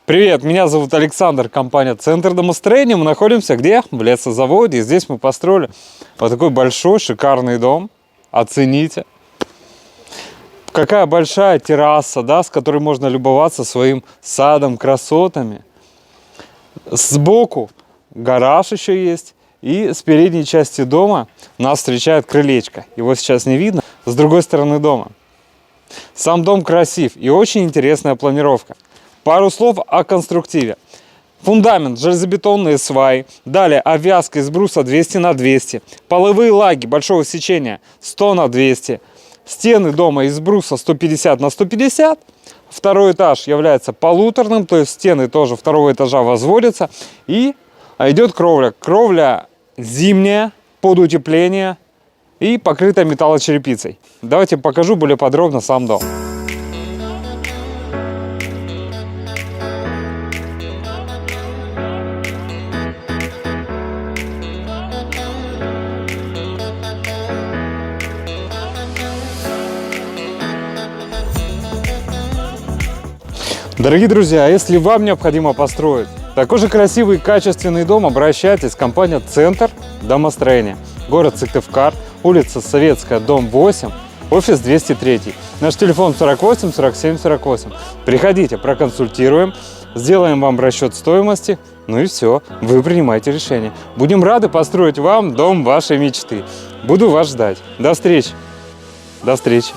Привет, меня зовут Александр, компания Центр домостроения. Мы находимся где? В лесозаводе. И здесь мы построили вот такой большой, шикарный дом. Оцените. Какая большая терраса, да, с которой можно любоваться своим садом, красотами. Сбоку гараж еще есть. И с передней части дома нас встречает крылечко. Его сейчас не видно. С другой стороны дома. Сам дом красив и очень интересная планировка. Пару слов о конструктиве. Фундамент, железобетонные сваи. Далее обвязка из бруса 200 на 200. Половые лаги большого сечения 100 на 200. Стены дома из бруса 150 на 150. Второй этаж является полуторным, то есть стены тоже второго этажа возводятся. И идет кровля. Кровля зимняя, под утепление и покрыта металлочерепицей. Давайте покажу более подробно сам дом. Дорогие друзья, если вам необходимо построить такой же красивый и качественный дом, обращайтесь. Компания Центр домостроения. Город Сыктывкар, улица Советская, дом 8, офис 203. Наш телефон 48 47 48. Приходите, проконсультируем, сделаем вам расчет стоимости. Ну и все, вы принимаете решение. Будем рады построить вам дом вашей мечты. Буду вас ждать. До встречи. До встречи.